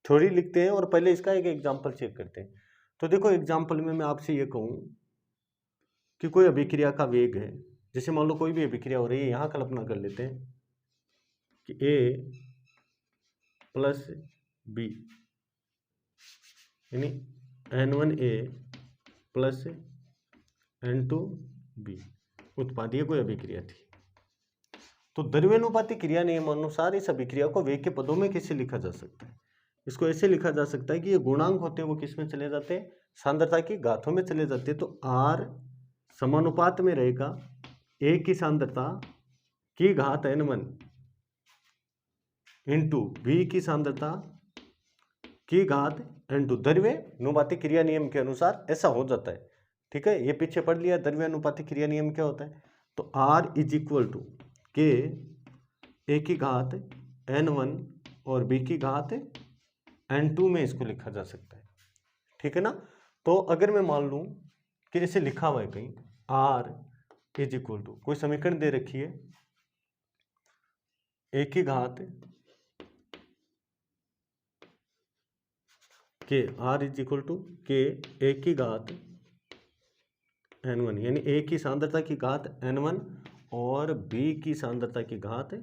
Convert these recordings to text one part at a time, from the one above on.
Theory लिखते हैं और पहले इसका एक एग्जाम्पल चेक करते हैं। तो देखो एग्जाम्पल में मैं आपसे ये कहूँ कि कोई अभिक्रिया का वेग है, जैसे मान लो कोई भी अभिक्रिया हो रही है, यहाँ कल्पना कर लेते हैं कि A प्लस बी यानी N1A प्लस N2B उत्पादीय कोई अभिक्रिया थी। तो द्रव्यानुपाती क्रिया नियम अनुसार इस अभिक्रिया को वेग के पदों में कैसे लिखा जा सकता है? इसको ऐसे लिखा जा सकता है कि ये गुणांक होते हैं वो किस में चले जाते हैं, सांद्रता की घातों में चले जाते हैं। तो R समानुपात में रहेगा A की सांद्रता की घात N1 इंटू B की सांद्रता की घात N2। द्रव्यानुपाती क्रिया नियम के अनुसार ऐसा हो जाता है। ठीक है, ये पीछे पढ़ लिया द्रव्यानुपाती क्रिया नियम क्या होता है। तो R इज इक्वल टू के A की घात N1 और B की घात N2 में इसको लिखा जा सकता है। ठीक है ना। तो अगर मैं मान लूं कि इसे लिखा हुआ है कहीं R इज इक्वल टू कोई समीकरण दे रखी है A की घात के R इज इक्वल टू के A की घात N1 यानी A की सांद्रता की घात N1 और B की सांद्रता की घात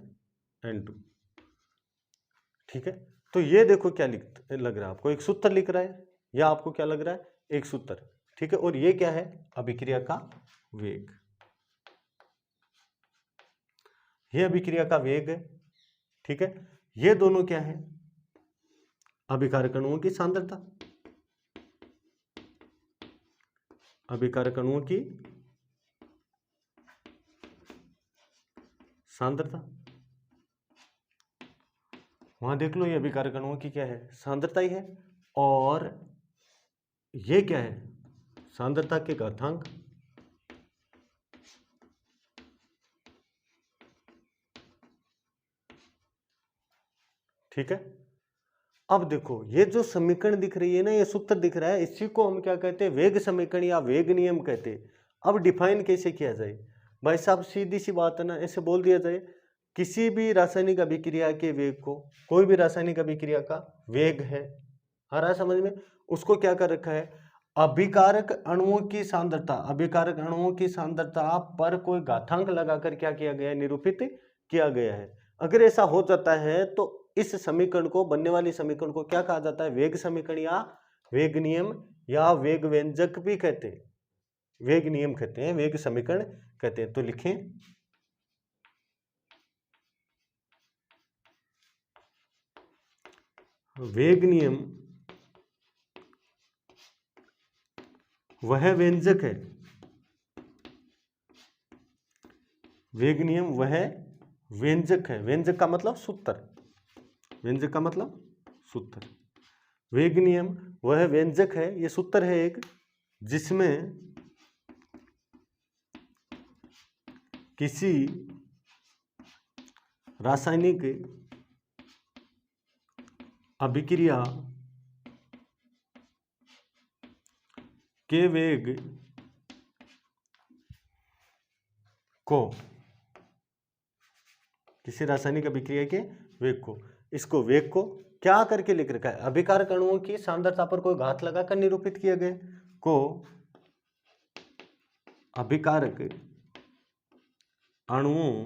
N2। ठीक है, तो ये देखो क्या लग रहा है आपको, एक सूत्र लिख रहा है या आपको क्या लग रहा है, एक सूत्र। ठीक है, और ये क्या है, अभिक्रिया का वेग। ये अभिक्रिया का वेग है। ठीक है, ये दोनों क्या है, अभिकारक अणुओं की सांद्रता, अभिकारक अणुओं की सांद्रता। वहां देख लो, ये अभिकारक अणुओं की क्या है, सांद्रता ही है। और ये क्या है, सांद्रता के घातांक। ठीक है, अब देखो ये जो समीकरण दिख रही है ना, ये सूत्र दिख रहा है, इसी को हम क्या कहते हैं, वेग समीकरण या वेग नियम कहते हैं। अब डिफाइन कैसे किया जाए भाई साहब, सीधी सी बात है ना, ऐसे बोल दिया जाए किसी भी रासायनिक अभिक्रिया के वेग को, कोई भी रासायनिक अभिक्रिया का वेग है, आ रहा है समझ में, उसको क्या कर रखा है, अभिकारक अणुओं की सांद्रता, अभिकारक अणुओं की सांद्रता पर कोई घातांक लगाकर क्या किया गया है, निरूपित किया गया है। अगर ऐसा हो जाता है तो इस समीकरण को, बनने वाली समीकरण को क्या कहा जाता है, वेग समीकरण या वेग नियम या वेग व्यंजक भी कहते हैं, वेग नियम कहते हैं, वेग समीकरण कहते हैं। तो लिखें वेग नियम वह व्यंजक है, वेग नियम वह व्यंजक है, व्यंजक का मतलब सूत्र, व्यंजक का मतलब सूत्र। वेग नियम वह व्यंजक है, ये सूत्र है एक, जिसमें किसी रासायनिक अभिक्रिया के वेग को, किसी रासायनिक अभिक्रिया के वेग को, इसको वेग को क्या करके लिख रखा है, अभिकारक अणुओं की सांद्रता पर कोई घात लगाकर निरूपित किया गया, को अभिकारक अणुओं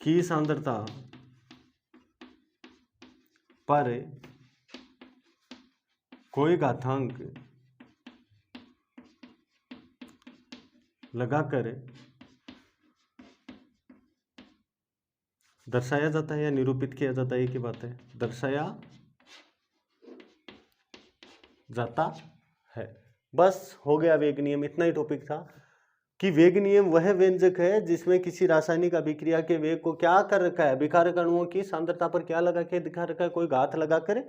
की सांद्रता पर कोई घातांक लगाकर दर्शाया जाता है या निरूपित किया जाता है, एक ही बात है, दर्शाया जाता है। बस हो गया वेग नियम, इतना ही टॉपिक था कि वेग नियम वह व्यंजक है जिसमें किसी रासायनिक अभिक्रिया के वेग को क्या कर रखा है, अभिकारक अणुओं की सांद्रता पर क्या लगा के दिखा रखा है, कोई घात लगाकर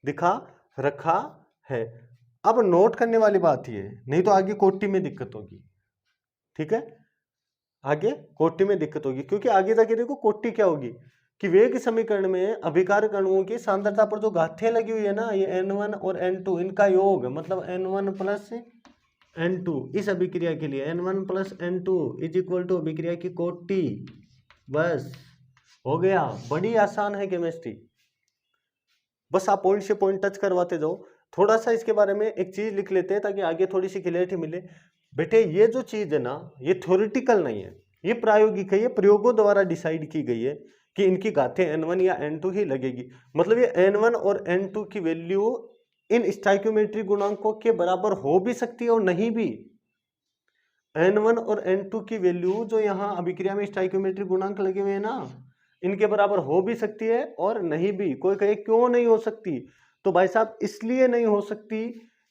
दिखा रखा है। अब नोट करने वाली बात ये, नहीं तो आगे कोटि में दिक्कत होगी। ठीक है, आगे कोटि में दिक्कत होगी, क्योंकि आगे जाके देखो कोटि क्या होगी कि वेग समीकरण में अभिकारक अणुओं की सांद्रता पर जो घातें लगी हुई है ना, ये N1 और N2 इनका योग, मतलब N1 प्लस N2, इस अभिक्रिया के लिए N1 plus N2 is equal to अभिक्रिया की कोटि। बस हो गया, बड़ी आसान है केमिस्ट्री। बस आप पॉइंट से पॉइंट टच करवाते जाओ। थोड़ा सा इसके बारे में एक चीज लिख लेते हैं ताकि आगे थोड़ी सी क्लियरिटी मिले। बेटे ये जो चीज है ना, ये थ्योरेटिकल नहीं है, ये प्रायोगिक है, ये प्रयोगों द्वारा डिसाइड की गई है कि इनकी घातें n1 या n2 ही लगेगी। मतलब ये n1 और n2 की वैल्यू इन स्टोइकियोमेट्रिक गुणांकों के बराबर हो भी सकती है और नहीं भी। n1 और n2 की वैल्यू जो यहाँ अभिक्रिया में स्टोइकियोमेट्रिक गुणांक लगे हुए हैं ना, इनके बराबर हो भी सकती है और नहीं भी। कोई कहे क्यों नहीं हो सकती, तो भाई साहब इसलिए नहीं हो सकती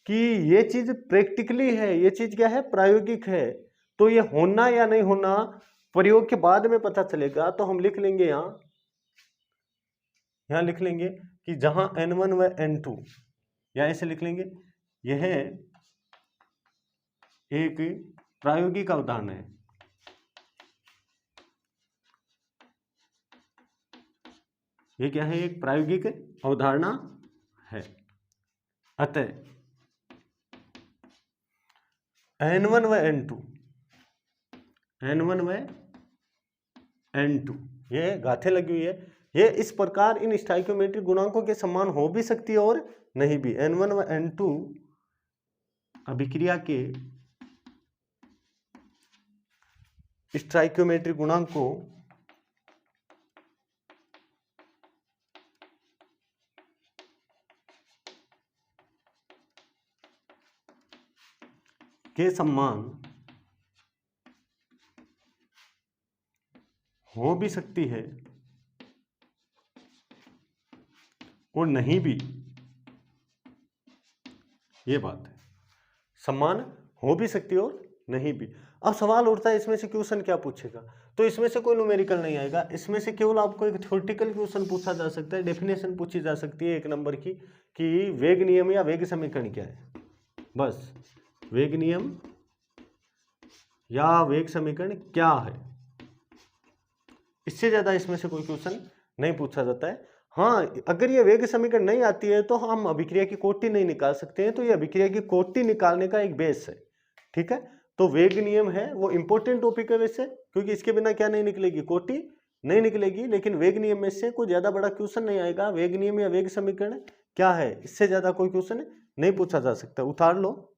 कि ये चीज प्रैक्टिकली है, ये चीज क्या है, प्रायोगिक है। तो ये होना या नहीं होना प्रयोग के बाद में पता चलेगा। तो हम लिख लेंगे यहाँ लिख लेंगे कि जहां n1 व n2, या ऐसे लिख लेंगे, यह एक प्रायोगिक अवधारणा है। ये क्या है, एक प्रायोगिक अवधारणा है। अतः n1 व n2, n1 व n2 ये गाथे लगी हुई है, ये इस प्रकार इन स्टोइकियोमेट्रिक गुणांकों के समान हो भी सकती है और नहीं भी। n1 व n2 अभिक्रिया के स्टोइकियोमेट्रिक गुणांकों के समान हो भी सकती है और नहीं भी। ये बात है, समान हो भी सकती है और नहीं भी। अब सवाल उठता है इसमें से क्वेश्चन क्या पूछेगा, तो इसमें से कोई न्यूमेरिकल नहीं आएगा, इसमें से केवल आपको एक थ्योरेटिकल क्वेश्चन पूछा जा सकता है, डेफिनेशन पूछी जा सकती है 1 नंबर की कि वेग नियम या वेग समीकरण क्या है। बस वेग नियम या वेग समीकरण क्या है, इससे ज्यादा इसमें से कोई क्वेश्चन नहीं पूछा जाता है। हाँ, अगर ये वेग समीकरण नहीं आती है तो हम अभिक्रिया की कोटि नहीं निकाल सकते हैं, तो ये अभिक्रिया की कोटि निकालने का एक बेस है। ठीक है, तो वेग नियम है वो इंपॉर्टेंट टॉपिक है वैसे, क्योंकि इसके बिना क्या नहीं निकलेगी, कोटि नहीं निकलेगी। लेकिन वेग नियम में से कोई ज्यादा बड़ा क्वेश्चन नहीं आएगा। वेग नियम या वेग समीकरण क्या है, इससे ज्यादा कोई क्वेश्चन नहीं पूछा जा सकता। उतार लो।